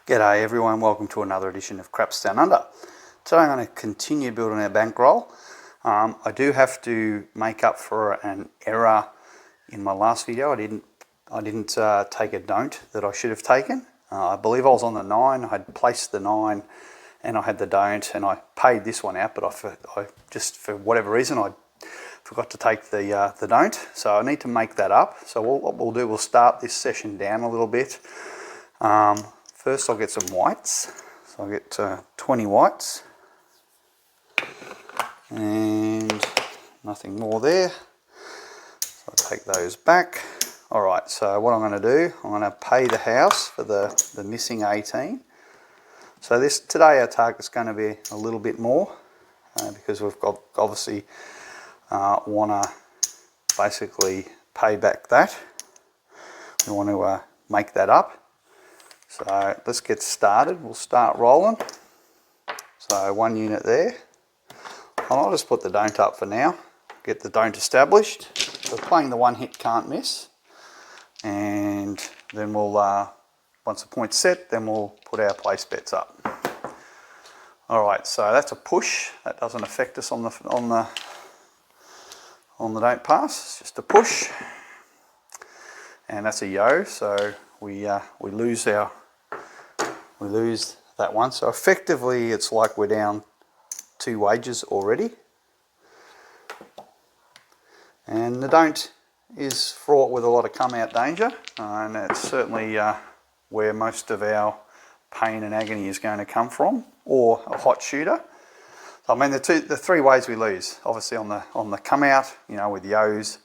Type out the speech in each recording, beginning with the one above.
G'day everyone, welcome to another edition of Craps Down Under. Today I'm going to continue building our bankroll. I do have to make up for an error in my last video. I didn't take a don't that I should have taken. I believe I was on the 9, I had placed the 9 and I had the don't, and I paid this one out, but I just for whatever reason I forgot to take the don't, so I need to make that up. So what we'll do, we'll start this session down a little bit. First I'll get some whites, so I'll get 20 whites, and nothing more there, so I'll take those back. Alright, so what I'm going to do, I'm going to pay the house for the missing 18. So today our target's going to be a little bit more, because we've got obviously want to basically pay back that. We want to make that up. So let's get started. We'll start rolling. So 1 unit there. I'll just put the don't up for now. Get the don't established. So playing the one hit can't miss. And then we'll, once the point's set, then we'll put our place bets up. Alright, so that's a push. That doesn't affect us on the don't pass. It's just a push. And that's a yo, so we lose that one. So effectively it's like we're down 2 wages already. And the don't is fraught with a lot of come out danger, and it's certainly where most of our pain and agony is going to come from, or a hot shooter. So, I mean the 3 ways we lose, obviously on the come out, you know, with yos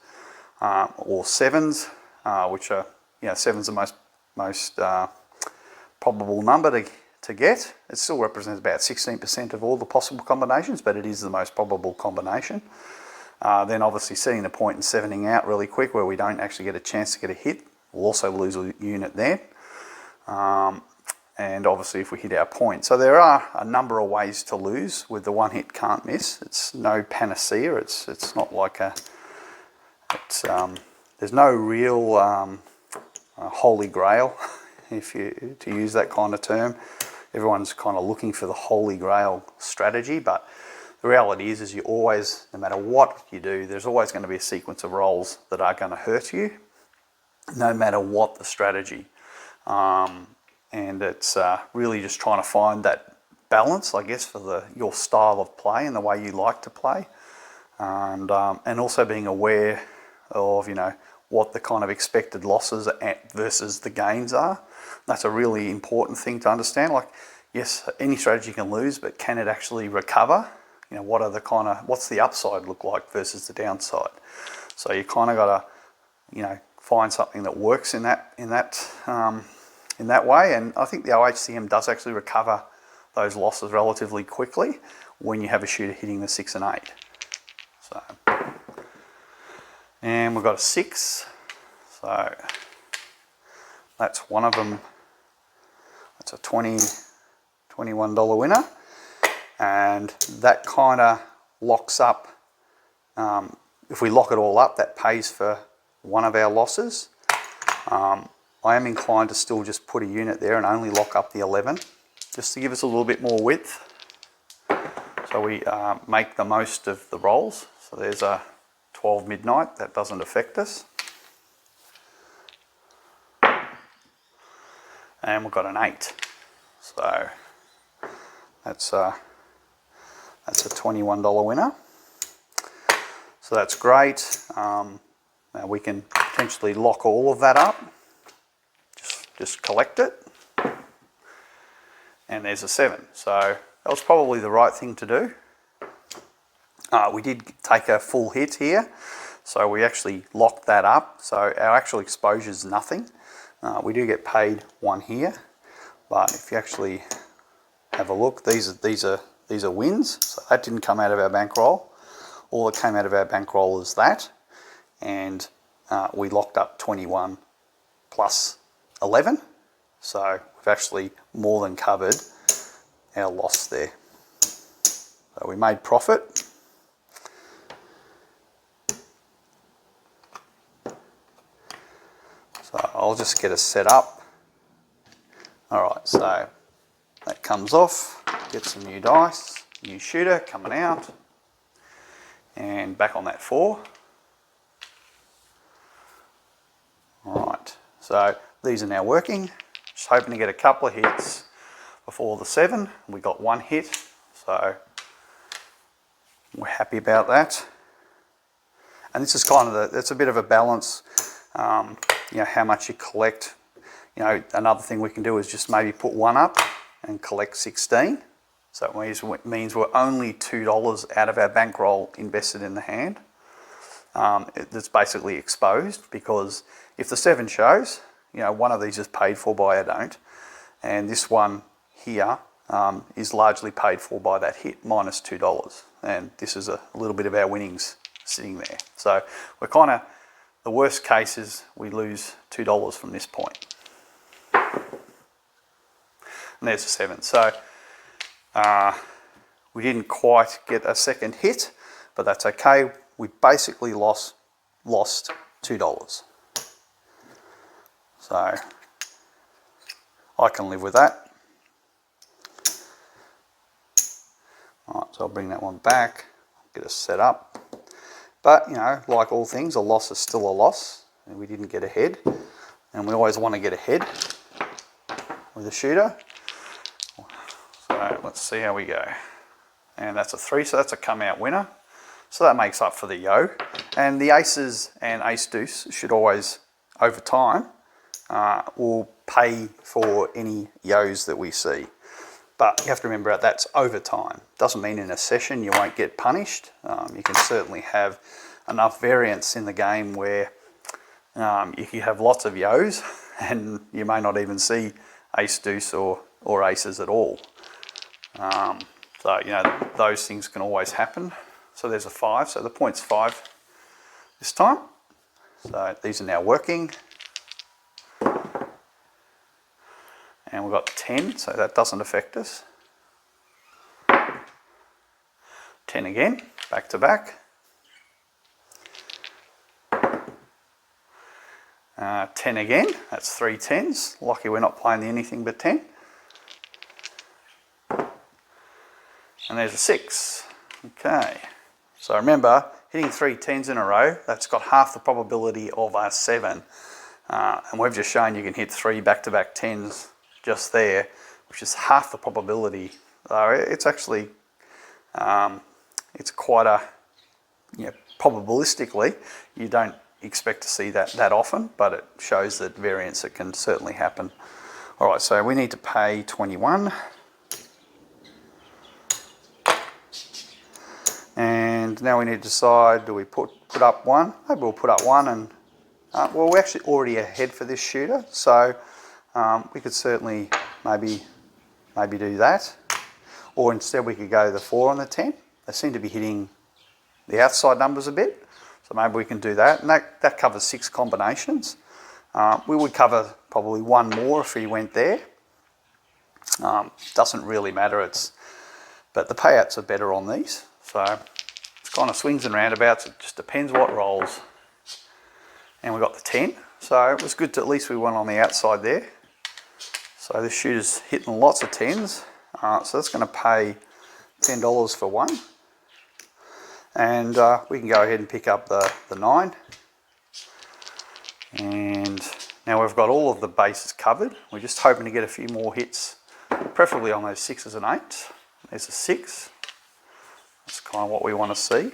or sevens, which are, you know, seven's the most probable number to get. It still represents about 16% of all the possible combinations, but it is the most probable combination. Then obviously setting the point and 7ing out really quick where we don't actually get a chance to get a hit. We'll also lose a unit there. And obviously if we hit our point. So there are a number of ways to lose with the one hit can't miss. It's no panacea. It's not like there's no real holy grail, to use that kind of term. Everyone's kind of looking for the holy grail strategy, but the reality is you always, no matter what you do, there's always going to be a sequence of rolls that are going to hurt you, no matter what the strategy. And it's really just trying to find that balance, I guess, for your style of play and the way you like to play, and also being aware of, you know, what the kind of expected losses versus the gains are. That's a really important thing to understand. Like, yes, any strategy can lose, but can it actually recover? You know, what's the upside look like versus the downside? So you kind of got to, you know, find something that works in that way. And I think the OHCM does actually recover those losses relatively quickly when you have a shooter hitting the 6 and 8. So, and we've got a 6. So that's one of them. That's a $21 winner. And that kind of locks up, if we lock it all up, that pays for one of our losses. I am inclined to still just put a unit there and only lock up the 11, just to give us a little bit more width. So we make the most of the rolls. So there's a 12 midnight, that doesn't affect us. And we've got an 8. So that's a $21 winner. So that's great. Now we can potentially lock all of that up. Just collect it. And there's a 7. So that was probably the right thing to do. We did take a full hit here, so we actually locked that up. So our actual exposure is nothing. We do get paid 1 here, but if you actually have a look, these are wins. So that didn't come out of our bankroll. All that came out of our bankroll is that, and we locked up 21 plus 11. So we've actually more than covered our loss there. So we made profit. So I'll just get us set up. Alright, so that comes off, get some new dice, new shooter coming out, and back on that 4. Alright, so these are now working. Just hoping to get a couple of hits before the 7. We got 1 hit, so we're happy about that. And this is kind of it's a bit of a balance, you know, how much you collect. You know, another thing we can do is just maybe put 1 up and collect 16. So it means we're only $2 out of our bankroll invested in the hand. It's basically exposed, because if the 7 shows, you know, one of these is paid for by a don't, and this one here is largely paid for by that hit, minus $2. And this is a little bit of our winnings sitting there. So we're kind of, the worst case is we lose $2 from this point. And there's a 7. So we didn't quite get a second hit, but that's okay. We basically lost $2. So I can live with that. Alright, so I'll bring that one back, get us set up. But, you know, like all things, a loss is still a loss, and we didn't get ahead. And we always want to get ahead with a shooter. So let's see how we go. And that's a 3, so that's a come out winner. So that makes up for the yo. And the aces and ace deuce should always, over time, will pay for any yos that we see. But you have to remember that's over time. Doesn't mean in a session you won't get punished. You can certainly have enough variance in the game where if you have lots of yos and you may not even see ace deuce or aces at all. So, you know, those things can always happen. So there's a 5, so the point's 5 this time. So these are now working. And we've got 10, so that doesn't affect us. 10 again, back to back. 10 again, that's 3 10s. Lucky we're not playing the anything but 10. And there's a 6. Okay, so remember, hitting 3 10s in a row, that's got half the probability of a 7. And we've just shown you can hit 3 back-to-back 10s just there, which is half the probability. So it's actually, it's quite a, you know, probabilistically, you don't expect to see that often, but it shows that variance, it can certainly happen. All right, so we need to pay 21. And now we need to decide, do we put up 1? Maybe we'll put up 1 and, well, we're actually already ahead for this shooter, so we could certainly maybe do that. Or instead we could go the 4 on the 10. They seem to be hitting the outside numbers a bit, so maybe we can do that. And that covers 6 combinations. We would cover probably 1 more if we went there. Doesn't really matter, but the payouts are better on these. So it's kind of swings and roundabouts, it just depends what rolls. And we got the 10, so it was good to, at least we went on the outside there. So this shooter's hitting lots of 10s, so that's going to pay $10 for 1. And we can go ahead and pick up the 9. And now we've got all of the bases covered. We're just hoping to get a few more hits, preferably on those 6s and 8s. There's a 6. That's kind of what we want to see.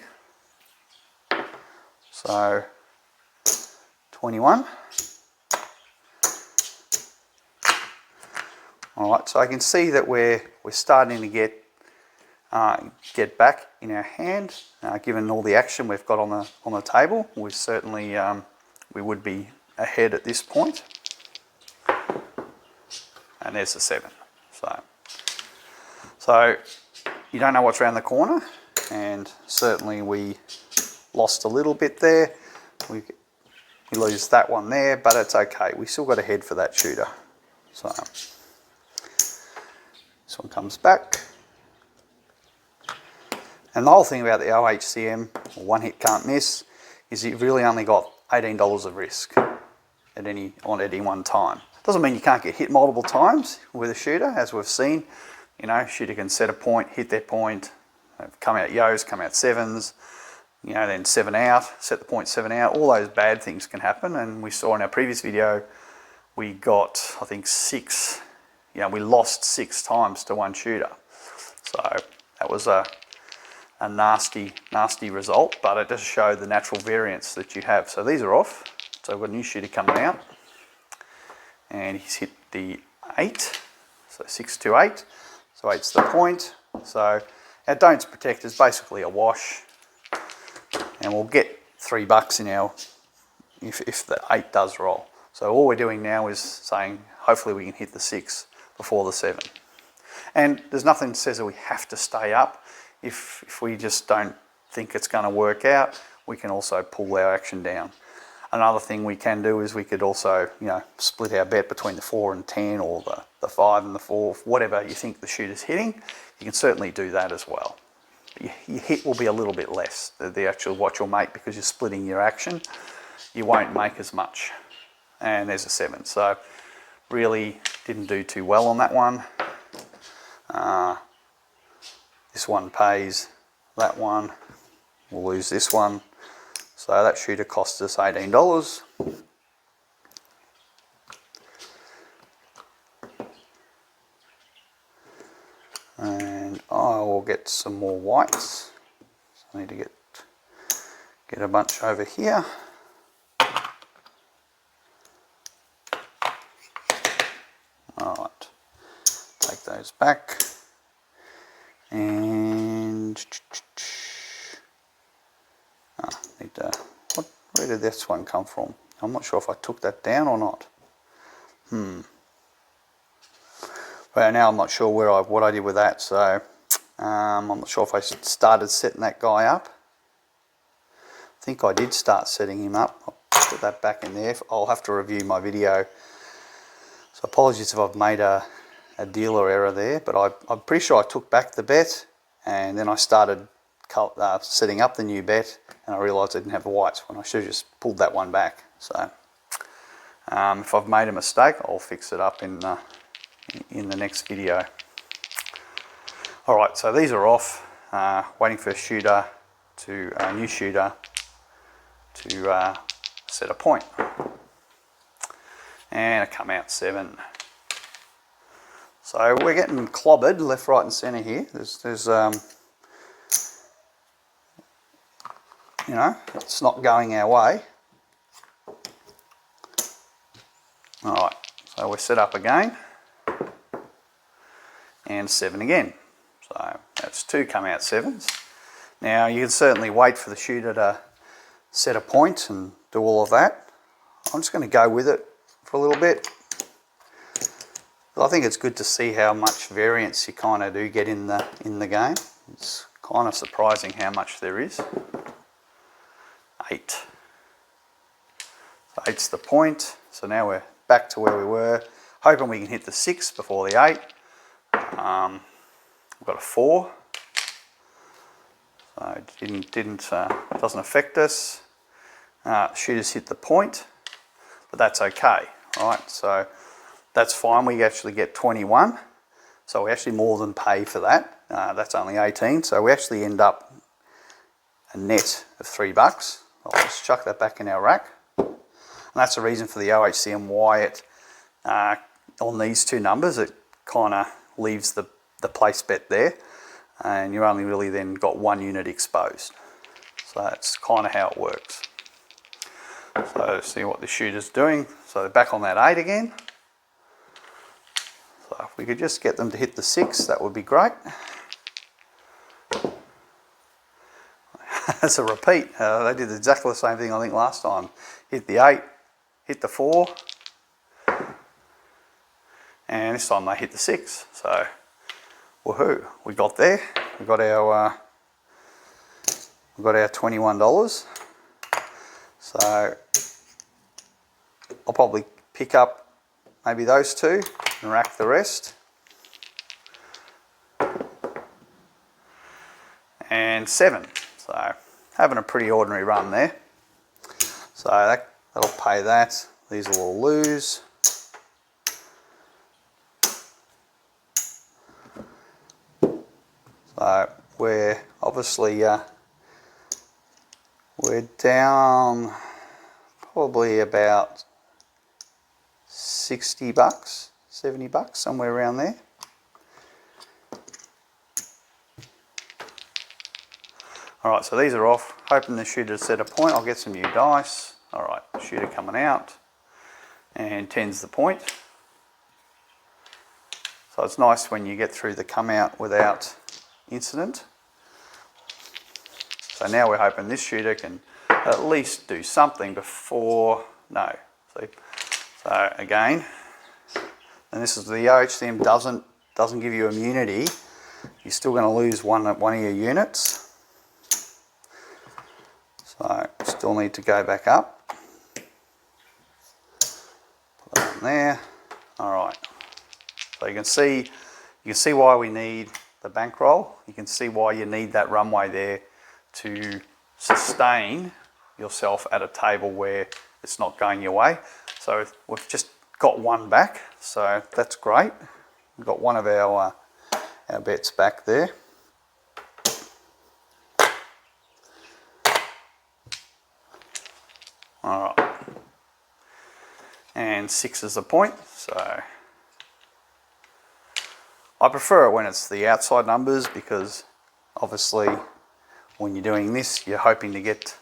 So 21. All right, so I can see that we're starting to get back in our hand, given all the action we've got on the table. We certainly we would be ahead at this point. And there's the 7. So you don't know what's around the corner, and certainly we lost a little bit there. We lose that one there, but it's okay. We still got ahead for that shooter. So this one comes back. And the whole thing about the OHCM, or one hit can't miss, is you've really only got $18 of risk at any one time. It Doesn't mean you can't get hit multiple times with a shooter, as we've seen. You know, shooter can set a point, hit their point, come out yos, come out sevens, you know, then 7 out, set the point 7 out. All those bad things can happen, and we saw in our previous video we got, I think, 6, you know, we lost 6 times to one shooter. So that was a nasty result, but it just showed the natural variance that you have. So these are off. So we've got a new shooter coming out, and he's hit the 8, so 6 to 8. So 8's the point. So our don'ts protect is basically a wash, and we'll get $3 in our if the 8 does roll. So all we're doing now is saying hopefully we can hit the 6 before the 7. And there's nothing that says that we have to stay up. If we just don't think it's going to work out, we can also pull our action down. Another thing we can do is we could also, you know, split our bet between the 4 and 10, or the 5 and the 4, whatever you think the shooter's hitting. You can certainly do that as well. Your hit will be a little bit less, the actual what you'll make, because you're splitting your action. You won't make as much. And there's a 7. So really didn't do too well on that one. This one pays, that one, we'll lose this one. So that shooter cost us $18. And I will get some more whites. So I need to get a bunch over here. Alright, take those back. And where did this one come from? I'm not sure if I took that down or not. Well, now I'm not sure what I did with that, so I'm not sure if I started setting that guy up. I think I did start setting him up. I'll put that back in there. I'll have to review my video. So apologies if I've made a dealer error there, but I'm pretty sure I took back the bet, and then I started setting up the new bet, and I realised I didn't have the whites when I should have just pulled that one back. So if I've made a mistake, I'll fix it up in the next video. Alright, so these are off, waiting for a new shooter to set a point. And I come out 7. So we're getting clobbered left, right and centre here. There's you know, it's not going our way. Alright, so we're set up again. And 7 again. So that's 2 come out 7s. Now you can certainly wait for the shooter to set a point and do all of that. I'm just going to go with it for a little bit. I think it's good to see how much variance you kind of do get in the game. It's kind of surprising how much there is. 8. So 8's the point. So now we're back to where we were, hoping we can hit the 6 before the 8. We've got a 4. So it doesn't affect us. Shooters hit the point, but that's okay. All right, so that's fine. We actually get 21, so we actually more than pay for that. That's only 18, so we actually end up a net of $3. I'll just chuck that back in our rack. And that's the reason for the OHCM why it, on these two numbers, it kind of leaves the place bet there, and you only really then got 1 unit exposed. So that's kind of how it works. So see what the shooter's doing. So they're back on that 8 again. So if we could just get them to hit the 6, that would be great. That's a repeat. They did exactly the same thing I think last time. Hit the 8, hit the 4, and this time they hit the 6. So woohoo, we got there. We got our $21. So I'll probably pick up maybe those 2 and rack the rest. And 7. So having a pretty ordinary run there. So that'll pay that. These will all lose. So we're obviously we're down probably about 60 bucks, 70 bucks, somewhere around there. Alright, so these are off. Hoping the shooter to set a point. I'll get some new dice. Alright, shooter coming out. And 10's the point. So it's nice when you get through the come out without incident. So now we're hoping this shooter can at least do something before, no. See? So again, and this is the OHCM doesn't give you immunity. You're still going to lose one of your units. So still need to go back up. Put that on there. All right. So you can see why we need the bankroll. You can see why you need that runway there to sustain yourself at a table where it's not going your way. So we've just got one back, so that's great. We've got one of our bets back there. All right, and 6 is the point. So I prefer it when it's the outside numbers, because obviously when you're doing this, you're hoping to get,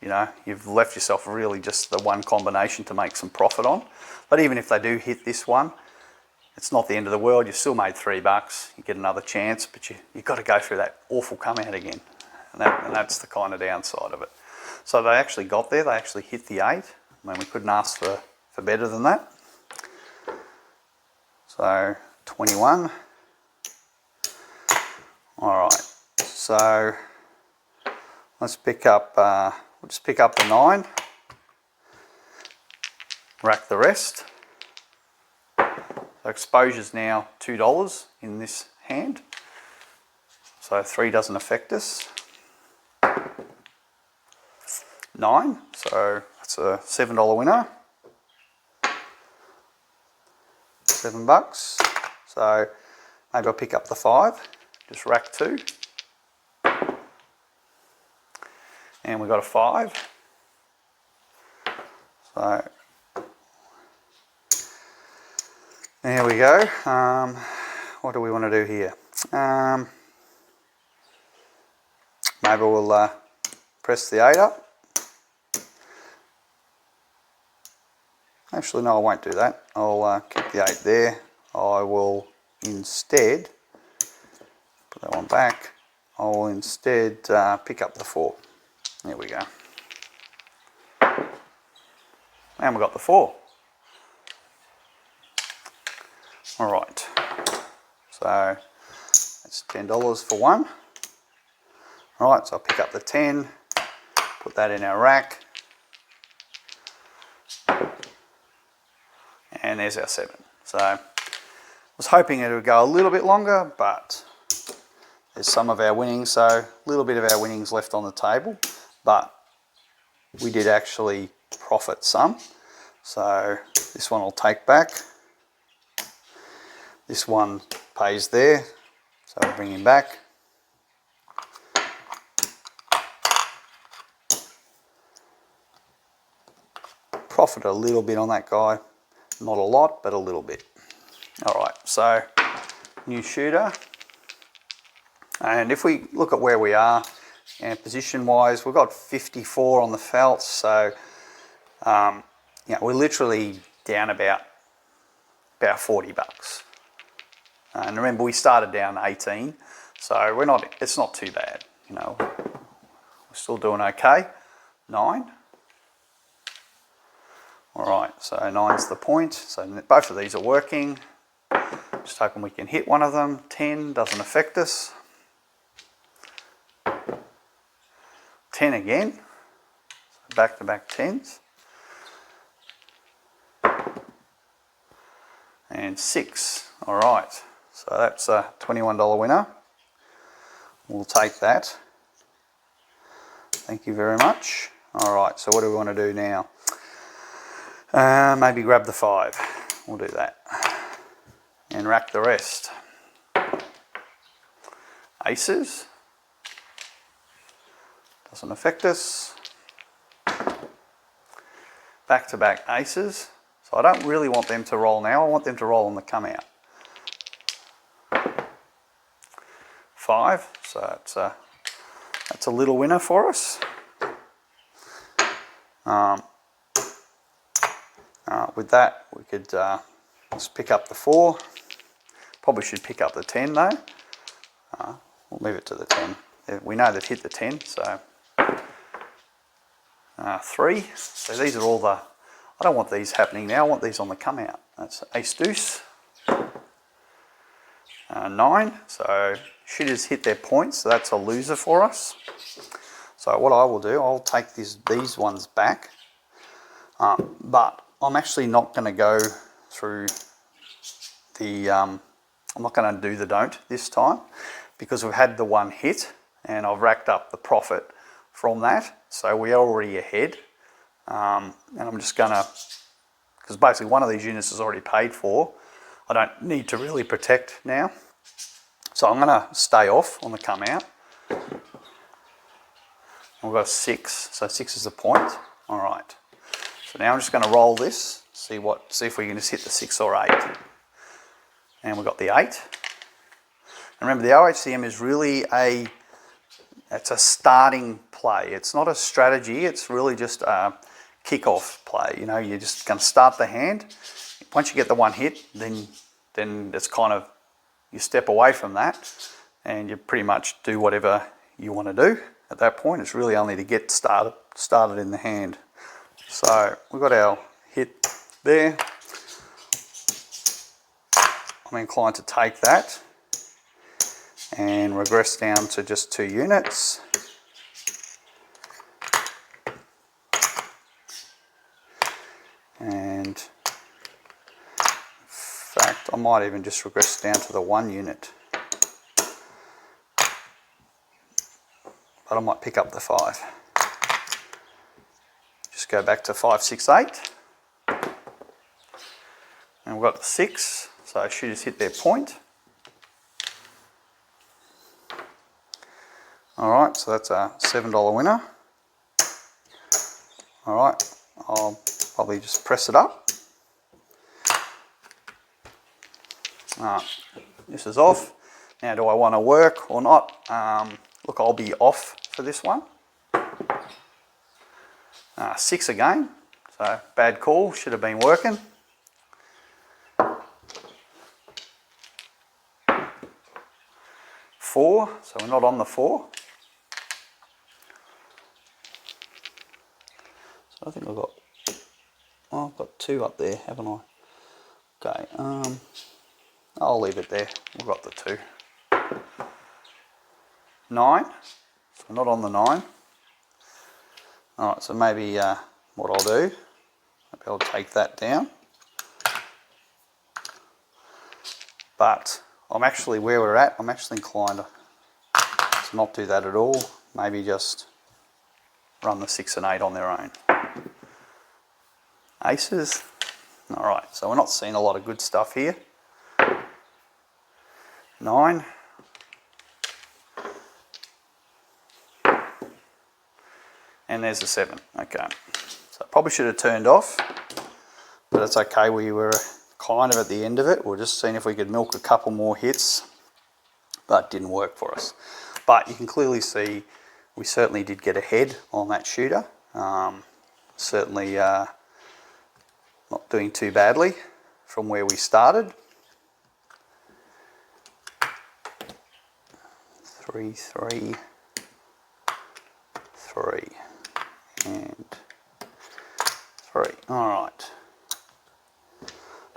you know, you've left yourself really just the one combination to make some profit on. But even if they do hit this one, it's not the end of the world. You've still made $3. You get another chance, but you've got to go through that awful come out again. And that's the kind of downside of it. So they actually got there. They actually hit the 8. I mean, we couldn't ask for better than that. So 21. All right. So let's pick up, we'll just pick up the 9, rack the rest. So exposure's now $2 in this hand. So 3 doesn't affect us. 9, so that's a $7 winner. $7. So maybe I'll pick up the 5, just rack 2. And we've got a 5. So there we go. What do we want to do here? Maybe we'll press the 8 up. Actually, no, I won't do that. I'll keep the 8 there. I will instead, put that one back, I will instead pick up the 4. There we go. And we've got the 4. All right. So that's $10 for one. All right, so I'll pick up the 10, put that in our rack. And there's our 7. So I was hoping it would go a little bit longer, but there's some of our winnings, so a little bit of our winnings left on the table, but we did actually profit some. So this one will take back. This one pays there, so we'll bring him back. Profit a little bit on that guy. Not a lot, but a little bit. All right, so new shooter. And if we look at where we are, and position-wise, we've got 54 on the felt, so we're literally down about $40. And remember, we started down 18, so it's not too bad. You know, we're still doing okay. 9. All right, so 9's the point. So both of these are working. Just hoping we can hit one of them. 10 doesn't affect us. 10 again. So back-to-back 10s. And 6. All right, so that's a $21 winner. We'll take that. Thank you very much. All right, so what do we want to do now? Maybe grab the 5. We'll do that. And rack the rest. Aces. Doesn't affect us. Back-to-back aces. So I don't really want them to roll now. I want them to roll on the come out. 5. So that's a little winner for us. With that, we could just pick up the 4. Probably should pick up the 10 though. We'll leave it to the 10. We know they've hit the 10, so 3. So these are all the, I don't want these happening now, I want these on the come out. That's ace deuce. 9, so shooters hit their points, so that's a loser for us. So what I will do, I'll take these ones back, but I'm actually not going to go through the, I'm not going to do the don't this time, because we've had the 1 hit and I've racked up the profit from that, so we are already ahead. And I'm just going to, because basically one of these units is already paid for, I don't need to really protect now. So I'm going to stay off on the come out. We've got a 6, so 6 is the point. All right. So now I'm just going to roll this, see if we can just hit the 6 or 8. And we've got the 8. And remember, the OHCM is really it's a starting play. It's not a strategy. It's really just a kick-off play. You know, you're just going to start the hand. Once you get the 1 hit, then it's kind of, you step away from that and you pretty much do whatever you want to do at that point. It's really only to get started in the hand. So we've got our hit there. I'm inclined to take that and regress down to just 2 units. And in fact, I might even just regress down to the 1 unit. But I might pick up the 5. Just go back to 5, 6, 8. And we've got the 6, so shooters hit their point. Alright, so that's a $7 winner. Alright, I'll probably just press it up. This is off. Now, do I want to work or not? Look, I'll be off for this one. 6 again, so bad call, should have been working. 4, so we're not on the 4. So I think I've got 2 up there, haven't I? Okay, I'll leave it there. We've got the 2. 9, so we're not on the 9. Alright, so maybe what I'll do, maybe I'll take that down. But I'm actually, where we're at, I'm actually inclined to not do that at all. Maybe just run the 6 and 8 on their own. Aces. Alright, so we're not seeing a lot of good stuff here. 9. And there's a 7. Okay. So probably should have turned off, but it's okay. We were kind of at the end of it. We're just seeing if we could milk a couple more hits, but it didn't work for us. But you can clearly see we certainly did get ahead on that shooter. Certainly not doing too badly from where we started. 3, 3, 3, and 3. All right.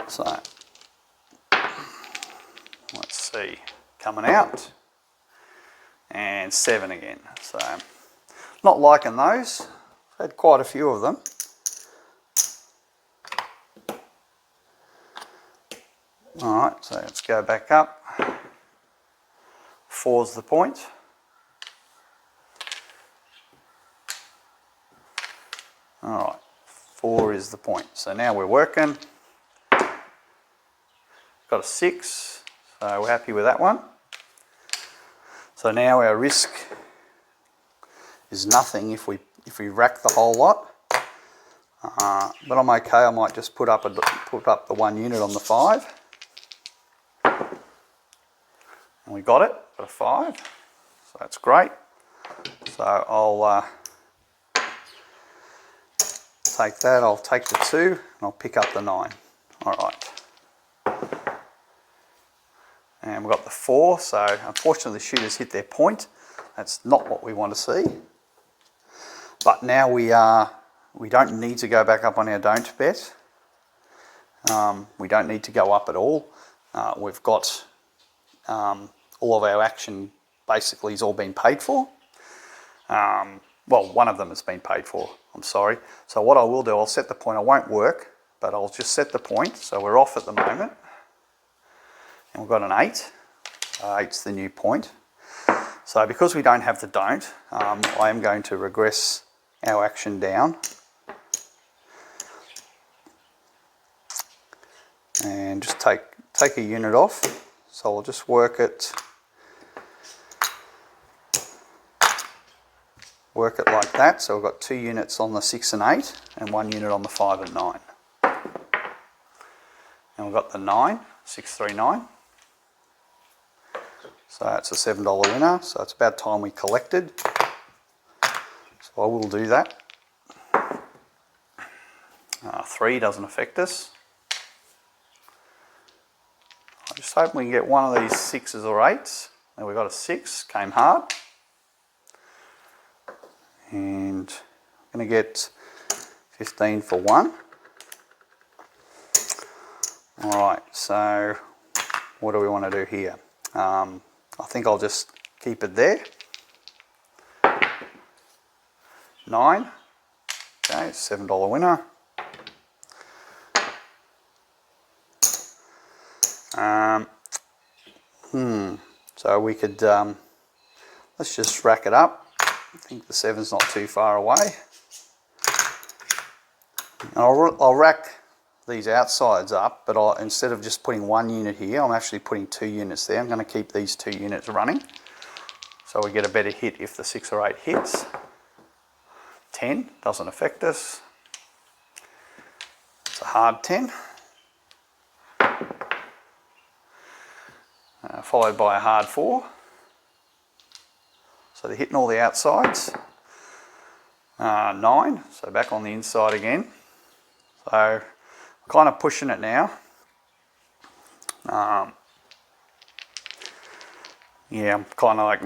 So let's see, coming out, and 7 again. So not liking those. I've had quite a few of them. All right, so let's go back up. 4's the point. All right, 4 is the point. So now we're working. Got a 6, so we're happy with that one. So So now our risk is nothing if we rack the whole lot. But I'm okay. I might just put up the 1 unit on the 5. And we got it, got a 5. So that's great. So I'll take that. I'll take the 2 and I'll pick up the 9. All right. And we've got the 4. So unfortunately the shooters hit their point. That's not what we want to see. But now we don't need to go back up on our don't bet. We don't need to go up at all. We've got all of our action basically has all been paid for. Well, one of them has been paid for, I'm sorry. So what I will do, I'll set the point. I won't work, but I'll just set the point. So we're off at the moment. And we've got an 8. 8's the new point. So because we don't have the don't, I am going to regress our action down. And just take a unit off. So I'll just work it like that. So we've got 2 units on the 6 and 8 and 1 unit on the 5 and 9. And we've got the 9, 639. So that's a $7 winner. So it's about time we collected. So I will do that. 3 doesn't affect us. I just hope we can get one of these 6s or 8s. There we got a 6, came hard. And I'm going to get 15 for 1. Alright, so what do we want to do here? I think I'll just keep it there. 9. Okay, $7 winner. So we could, let's just rack it up. I think the 7's not too far away. And I'll rack these outsides up, but instead of just putting 1 unit here, I'm actually putting 2 units there. I'm going to keep these 2 units running, so we get a better hit if the 6 or 8 hits. 10 doesn't affect us. It's a hard 10. Followed by a hard 4. So they're hitting all the outsides. 9, so back on the inside again. So I'm kind of pushing it now. Yeah, I'm kind of like,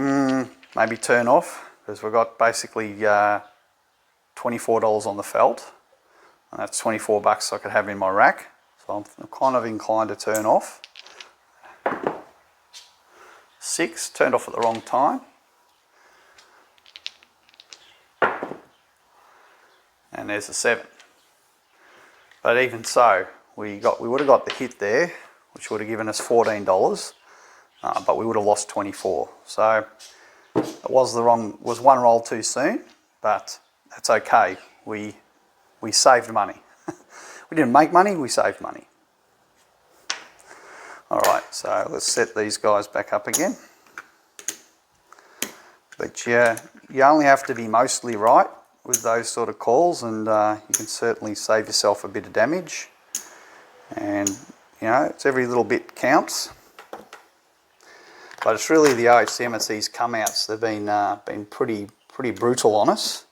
maybe turn off, because we've got basically $24 on the felt. And that's $24 I could have in my rack. So I'm kind of inclined to turn off. 6, turned off at the wrong time. And there's a 7. But even so, we would have got the hit there, which would have given us $14, but we would have lost 24. So it was one roll too soon, but that's okay. We saved money. We didn't make money, we saved money. Alright, so let's set these guys back up again. But yeah, you only have to be mostly right with those sort of calls, and you can certainly save yourself a bit of damage. And you know, it's every little bit counts. But it's really the OHCM, it's these come-outs. They've been pretty brutal on us.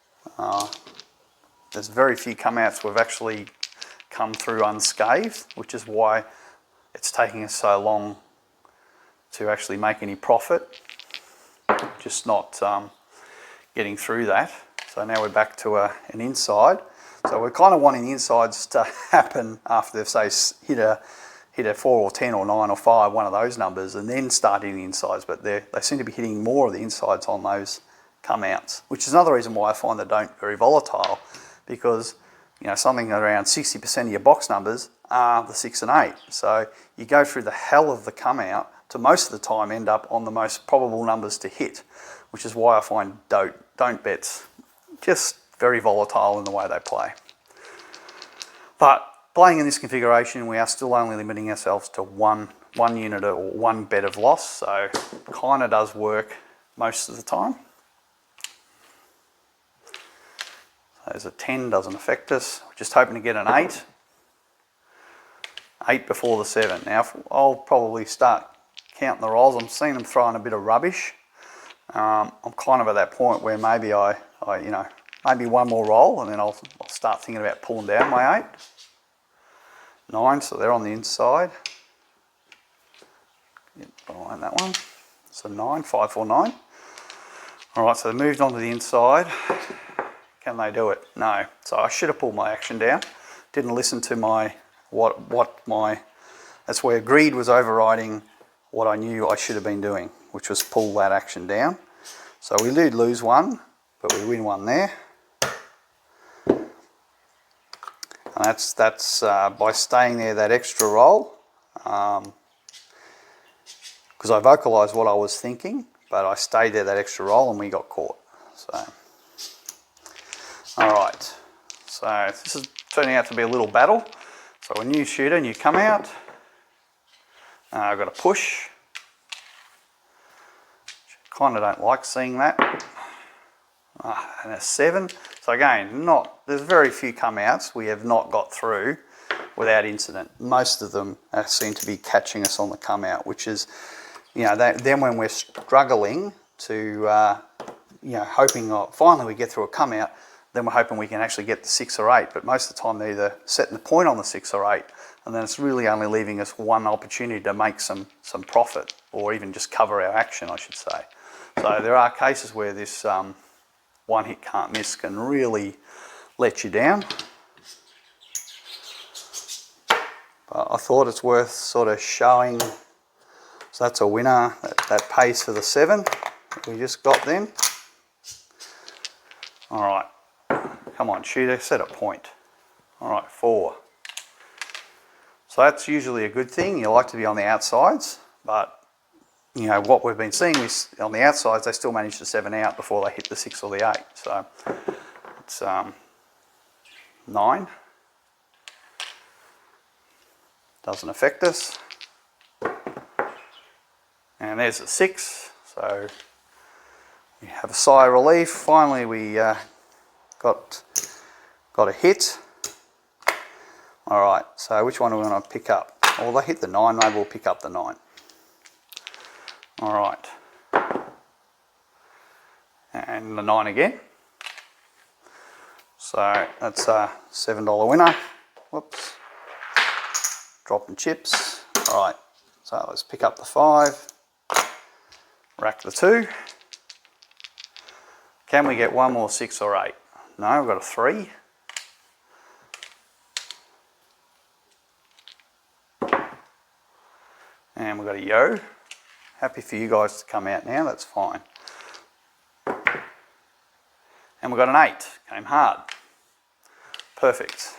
There's very few come-outs we've actually come through unscathed, which is why it's taking us so long to actually make any profit. Just not getting through that. So now we're back to an inside. So we're kind of wanting the insides to happen after they've, say, hit a 4 or 10 or 9 or 5, one of those numbers, and then start hitting the insides. But they seem to be hitting more of the insides on those come-outs, which is another reason why I find the don't very volatile, because you know, something around 60% of your box numbers are the 6 and 8. So you go through the hell of the come-out to most of the time end up on the most probable numbers to hit, which is why I find don't bets just very volatile in the way they play. But playing in this configuration, we are still only limiting ourselves to one unit or one bet of loss, so kind of does work most of the time. So there's a 10, doesn't affect us. We're just hoping to get an 8. 8 before the 7. Now I'll probably start counting the rolls. I'm seeing them throwing a bit of rubbish. I'm kind of at that point where maybe I maybe one more roll and then I'll start thinking about pulling down my 8. 9, so they're on the inside. Yep, behind that one. So 9, 5, 4, 9. All right, so they moved on to the inside. Can they do it? No. So I should have pulled my action down. Didn't listen to my that's where greed was overriding what I knew I should have been doing, which was pull that action down. So we did lose one, but we win one there. And that's by staying there that extra roll, because I vocalised what I was thinking, but I stayed there that extra roll and we got caught. So, all right. So this is turning out to be a little battle. So a new shooter, and you come out. I've got a push. Kind of don't like seeing that. And a 7. So again, there's very few come outs we have not got through without incident. Most of them seem to be catching us on the come out, which is, then when we're struggling to, hoping finally we get through a come out, then we're hoping we can actually get the 6 or 8. But most of the time they're either setting the point on the 6 or 8, and then it's really only leaving us one opportunity to make some profit, or even just cover our action, I should say. So there are cases where this one hit can't miss can really let you down. But I thought it's worth sort of showing. So that's a winner. That pays for the 7 that we just got then. All right. Come on, shooter, set a point. All right, 4. So that's usually a good thing. You like to be on the outsides, but what we've been seeing is on the outsides, they still manage to 7 out before they hit the 6 or the 8. So it's 9. Doesn't affect us. And there's a 6. So we have a sigh of relief. Finally, we got a hit. All right, so which one are we going to pick up? Well, they hit the 9, maybe we'll pick up the 9. All right. And the 9 again. So that's a $7 winner. Whoops. Dropping chips. All right, so let's pick up the 5. Rack the 2. Can we get one more 6 or 8? No, we've got a 3. And we've got a yo. Happy for you guys to come out now, that's fine. And we've got an 8. Came hard. Perfect.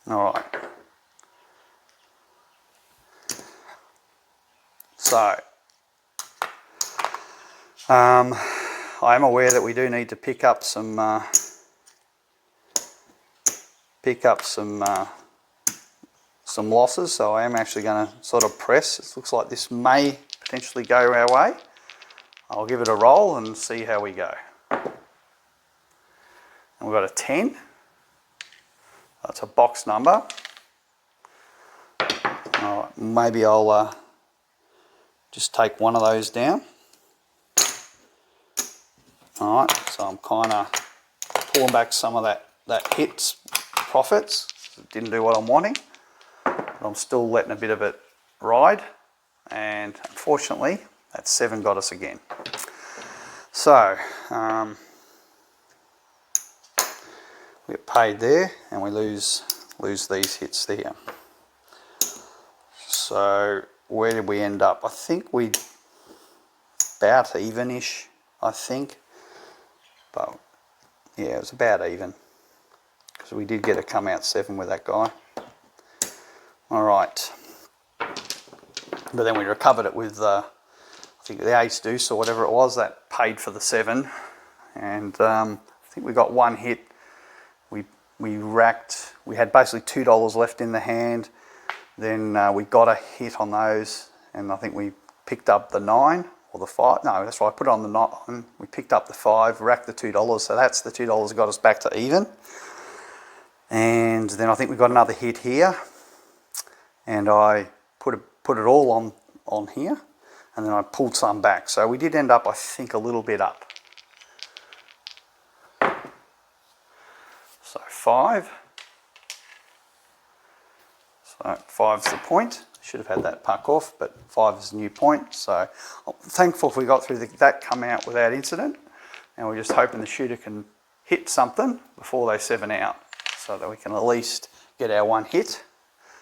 All right. So, I am aware that we do need to pick up some losses, so I am actually going to sort of press. It looks like this may potentially go our way. I'll give it a roll and see how we go. And we've got a 10. That's a box number. All right, maybe I'll just take one of those down. All right, so I'm kind of pulling back some of that hit's profits. It didn't do what I'm wanting, but I'm still letting a bit of it ride. And unfortunately, that 7 got us again. So we get paid there, and we lose these hits there. So where did we end up? I think we about even-ish, I think. But yeah, it was about even, because we did get a come out 7 with that guy. All right. But then we recovered it with, I think the ace deuce or whatever it was, that paid for the 7. And I think we got one hit. We racked, we had basically $2 left in the hand. Then we got a hit on those, and I think we picked up the 9 or the 5. No, that's right. I put it on the 9. We picked up the 5, racked the $2. So that's the $2 got us back to even. And then I think we got another hit here. And I put it all on here. And then I pulled some back. So we did end up, I think, a little bit up. So 5. So 5's the point. Should have had that puck off, but 5 is a new point. So I'm thankful if we got through that come out without incident. And we're just hoping the shooter can hit something before they 7 out, so that we can at least get our 1 hit.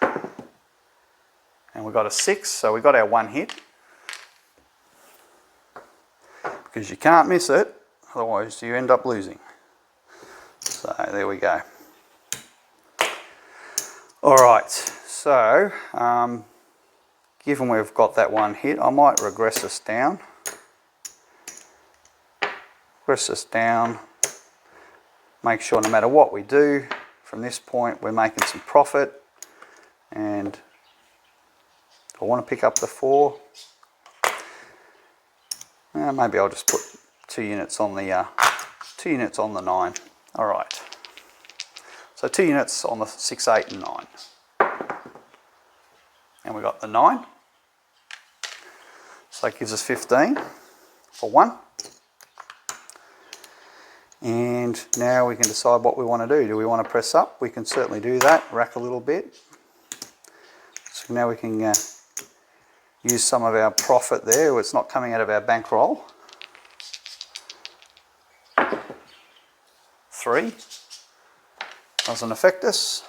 And we got a 6, so we got our 1 hit. Because you can't miss it, otherwise you end up losing. So there we go. All right, so given we've got that 1 hit, I might regress us down. Regress us down. Make sure no matter what we do, from this point we're making some profit. And I want to pick up the 4. Maybe I'll just put 2 units on the 2 units on the 9. All right. So 2 units on the 6, 8, and 9. And we got the 9. So that gives us 15 for 1. And now we can decide what we want to do. Do we want to press up? We can certainly do that. Rack a little bit. So now we can use some of our profit there. It's not coming out of our bankroll. 3 doesn't affect us.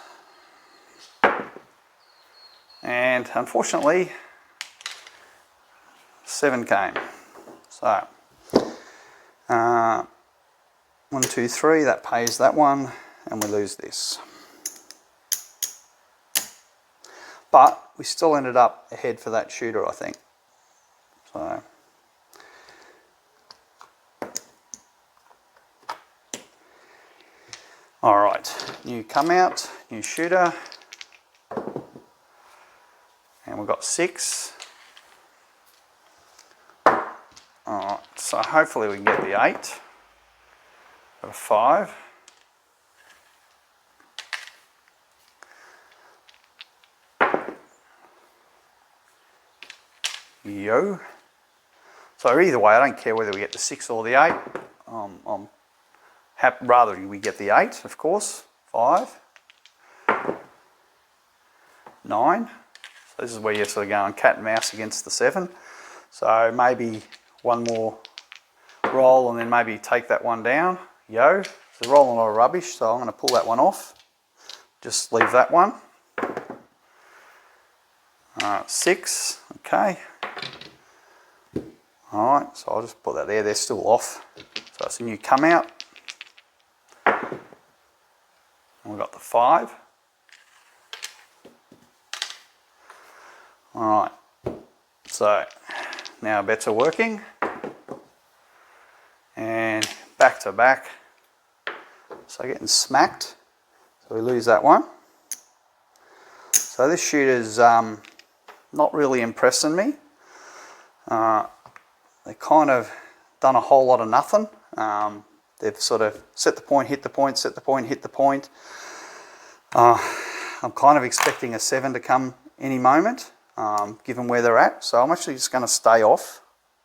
And unfortunately, 7 came. So 1, 2, 3, that pays that one, and we lose this. But we still ended up ahead for that shooter, I think. So all right, new come out, new shooter, and we've got 6. All right, so hopefully we can get the 8. Got a 5. Yo. So either way, I don't care whether we get the 6 or the 8. I'm happy, rather we get the 8, of course. 5. 9. So this is where you're sort of going cat and mouse against the 7. So maybe one more roll and then maybe take that one down. Yo. So rolling a lot of rubbish, so I'm going to pull that one off. Just leave that one. 6. Okay. Alright, so I'll just put that there. They're still off. So it's a new come out. And we've got the 5. Alright, so now bets are working. And back to back. So getting smacked. So we lose that one. So this shooter's not really impressing me. They kind of done a whole lot of nothing. They've sort of set the point, hit the point, set the point, hit the point. I'm kind of expecting a 7 to come any moment, given where they're at. So I'm actually just going to stay off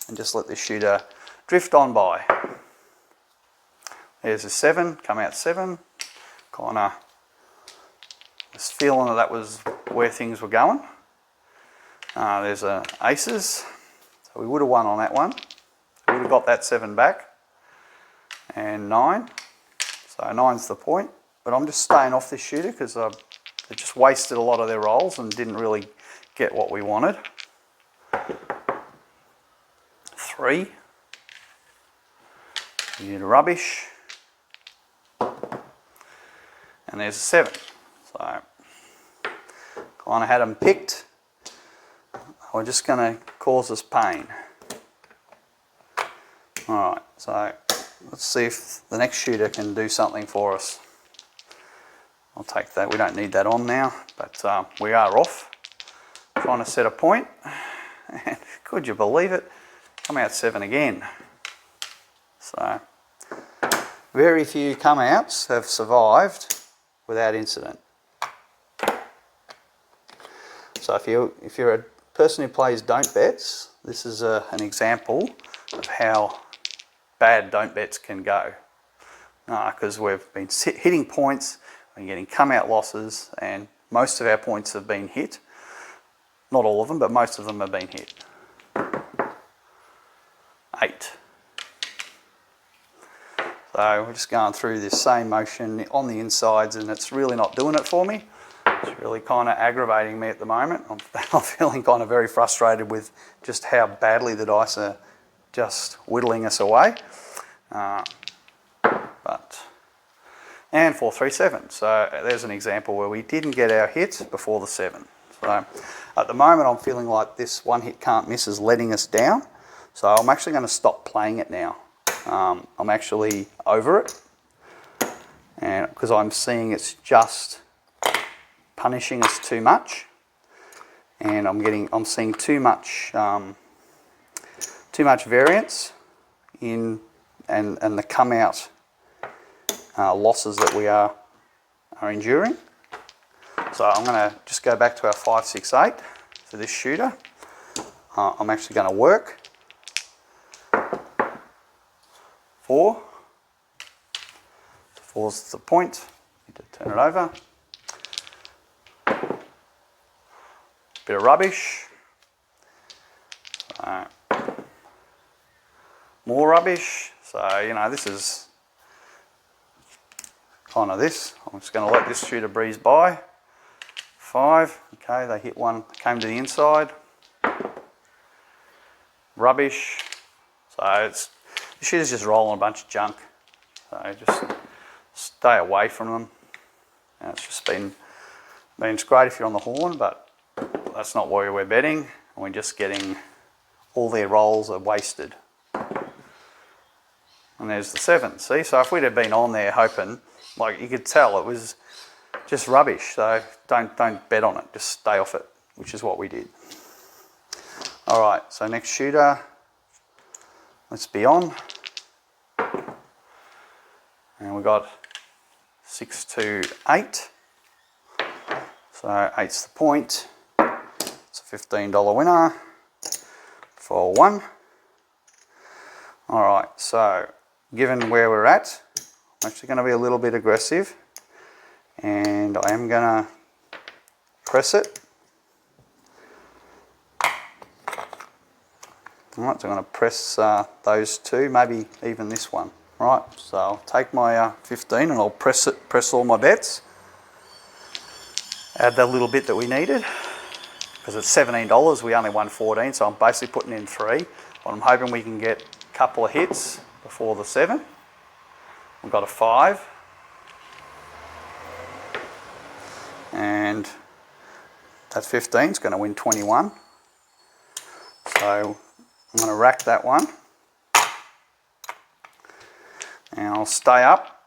and just let this shooter drift on by. There's a 7, come out 7. Kind of just feeling that was where things were going. There's a aces. So we would have won on that one. We would have got that 7 back. And 9. So 9's the point. But I'm just staying off this shooter because they just wasted a lot of their rolls and didn't really get what we wanted. 3. Unit of rubbish. And there's a 7. So kind of had them picked. We're just going to cause us pain. Alright, so let's see if the next shooter can do something for us. I'll take that. We don't need that on now, but we are off. Trying to set a point. And could you believe it? come out 7 again. So very few come outs have survived without incident. So if you're a person who plays don't bets, this is an example of how bad don't bets can go. Because we've been hitting points, we're getting come out losses, and most of our points have been hit. Not all of them, but most of them have been hit. 8. So we're just going through this same motion on the insides, and it's really not doing it for me. It's really kind of aggravating me at the moment. I'm feeling kind of very frustrated with just how badly the dice are just whittling us away. And 4, 3, 7. So there's an example where we didn't get our hit before the 7. So at the moment I'm feeling like this one hit can't miss is letting us down. So I'm actually going to stop playing it now. I'm actually over it, and because I'm seeing it's just punishing us too much, and I'm seeing too much variance in and the come out losses that we are enduring. So I'm going to just go back to our 5, 6, 8 for this shooter. I'm actually going to work 4. 4's the point. Need to turn it over. Bit of rubbish. More rubbish. So, you know, this is kind of this. I'm just going to let this shooter breeze by. 5. Okay, they hit one, came to the inside. Rubbish. So the shooter's just rolling a bunch of junk. So just stay away from them. And it's just it's great if you're on the horn, but that's not where we're betting. And we're just getting all their rolls are wasted. And there's the 7. See, so if we'd have been on there hoping, like you could tell it was just rubbish. So don't bet on it. Just stay off it, which is what we did. All right. So next shooter. Let's be on. And we got 6 to 8. So 8's the point. It's a $15 winner for 1. All right. So given where we're at, I'm actually going to be a little bit aggressive, and I am going to press it. All right, so I'm going to press those 2, maybe even this one. Right, so I'll take my 15 and I'll press all my bets. Add that little bit that we needed, because it's $17, we only won 14, so I'm basically putting in 3. But I'm hoping we can get a couple of hits before the 7. We've got a 5. And that 15 is going to win 21. So I'm going to rack that one. And I'll stay up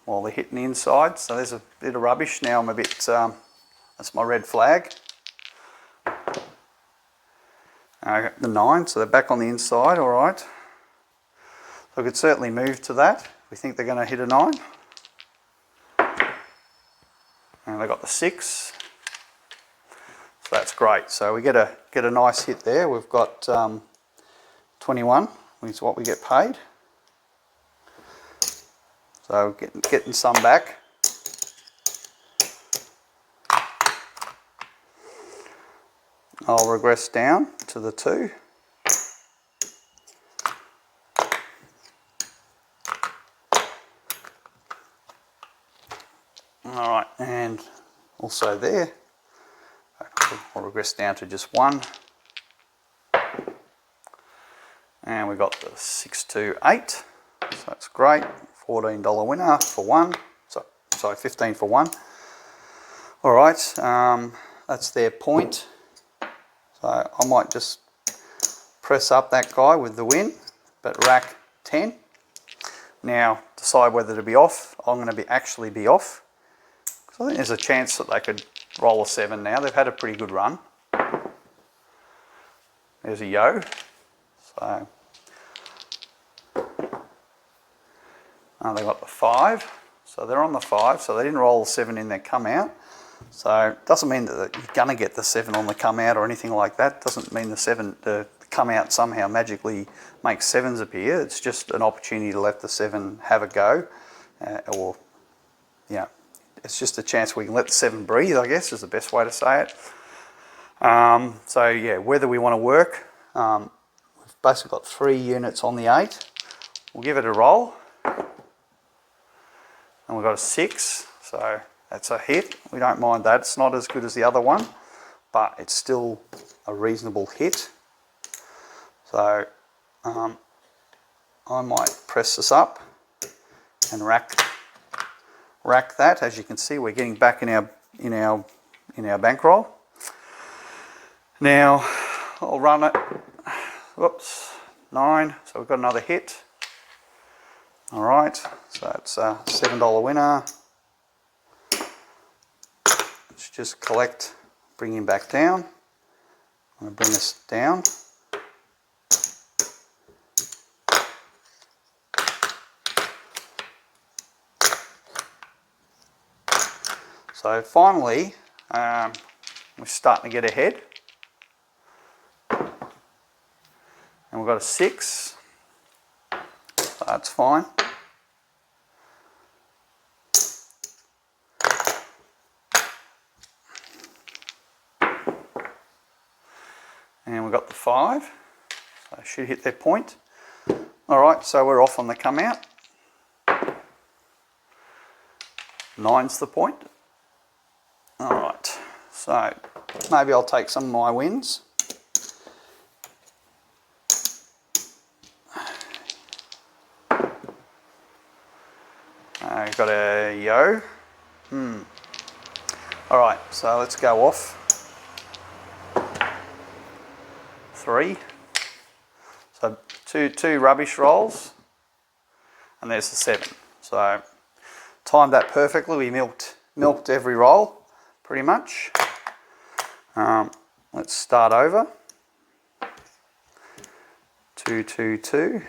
while they're hitting the inside. So there's a bit of rubbish. Now I'm a bit, that's my red flag. I got the 9, so they're back on the inside, all right. So I could certainly move to that. We think they're going to hit a 9. And they got the 6. So that's great. So we get a nice hit there. We've got 21, which is what we get paid. So getting some back. I'll regress down to the 2. All right, and also there, I'll regress down to just 1. And we got the 6 to 8, so that's great. $14 winner for 1. Sorry, 15 for 1. All right, that's their point. So I might just press up that guy with the win, but rack 10. Now decide whether to be off. I'm going to actually be off. So I think there's a chance that they could roll a 7 now. They've had a pretty good run. There's a yo. So they got the 5, so they're on the 5, so they didn't roll the 7 in their come out. So it doesn't mean that you're going to get the 7 on the come out or anything like that. It doesn't mean the come out somehow magically makes 7s appear. It's just an opportunity to let the 7 have a go, or yeah, it's just a chance we can let the 7 breathe, I guess is the best way to say it. So yeah, whether we want to work, we've basically got 3 units on the 8. We'll give it a roll, and we've got a 6, so that's a hit. We don't mind that. It's not as good as the other one, but it's still a reasonable hit. So I might press this up and rack that. As you can see, we're getting back in our bankroll. Now I'll run it. Whoops, 9. So we've got another hit. All right, so it's a $7 winner. Let's just collect, bring him back down. I'm going to bring this down. So finally, we're starting to get ahead. And we've got a 6, so that's fine. And we've got the 5, so I should hit their point. All right, so we're off on the come out. 9's the point. All right, so maybe I'll take some of my wins. I've got a yo. All right, so let's go off. 3. So two rubbish rolls, and there's the 7. So timed that perfectly. We milked every roll, pretty much. Let's start over. 2, 2, 2.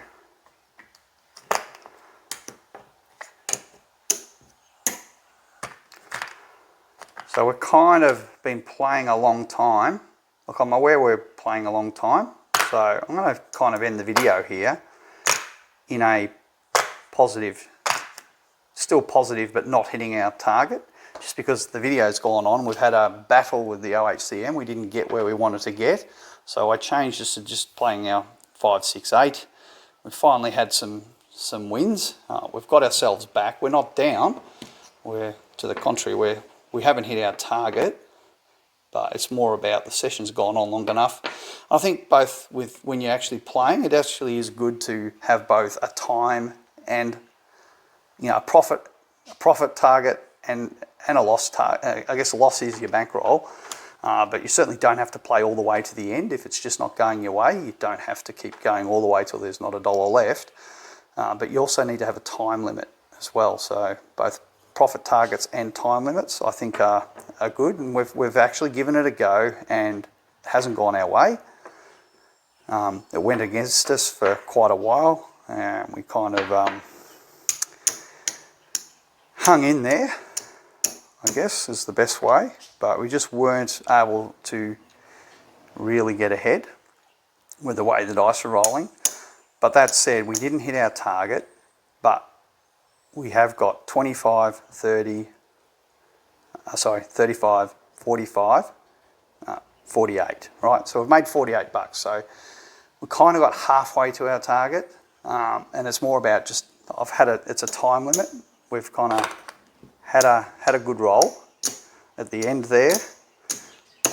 So we've kind of been playing a long time. Look, I'm aware we're playing a long time, so I'm going to kind of end the video here in a positive, still positive but not hitting our target, just because the video's gone on. We've had a battle with the OHCM. We didn't get where we wanted to get, so I changed this to just playing our 5, 6, 8. We finally had some wins. We've got ourselves back. We're not down. We're, to the contrary, we haven't hit our target, but it's more about the session's gone on long enough. I think both when you're actually playing, it actually is good to have both a time and a profit target and a loss target. I guess a loss is your bankroll, but you certainly don't have to play all the way to the end. If it's just not going your way, you don't have to keep going all the way till there's not $1 left. But you also need to have a time limit as well. So both profit targets and time limits, I think, are good, and we've actually given it a go, and it hasn't gone our way. It went against us for quite a while, and we kind of hung in there, I guess is the best way, but we just weren't able to really get ahead with the way the dice are rolling. But that said, we didn't hit our target, but we have got 25, 30, 35, 45, 48, right? So we've made $48. So we kind of got halfway to our target, and it's more about just, it's a time limit. We've kind of had a good roll at the end there.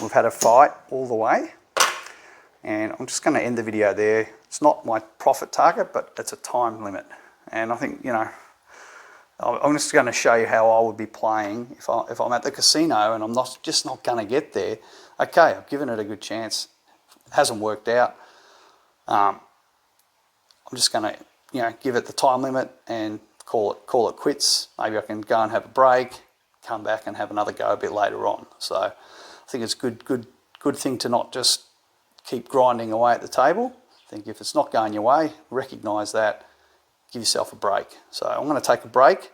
We've had a fight all the way, and I'm just going to end the video there. It's not my profit target, but it's a time limit, and I think, I'm just going to show you how I would be playing if I'm at the casino and I'm just not going to get there. Okay, I've given it a good chance. It hasn't worked out. I'm just going to, give it the time limit and call it quits. Maybe I can go and have a break, come back and have another go a bit later on. So I think it's good thing to not just keep grinding away at the table. I think if it's not going your way, recognise that, give yourself a break. So I'm going to take a break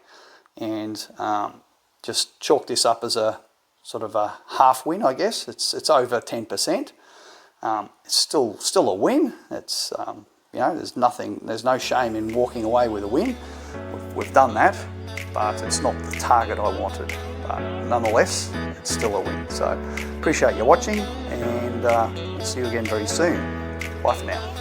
and just chalk this up as a sort of a half win, I guess. It's over 10%. It's still a win. It's you know, there's no shame in walking away with a win. We've done that, but it's not the target I wanted. But nonetheless, it's still a win. So appreciate you watching, and see you again very soon. Bye for now.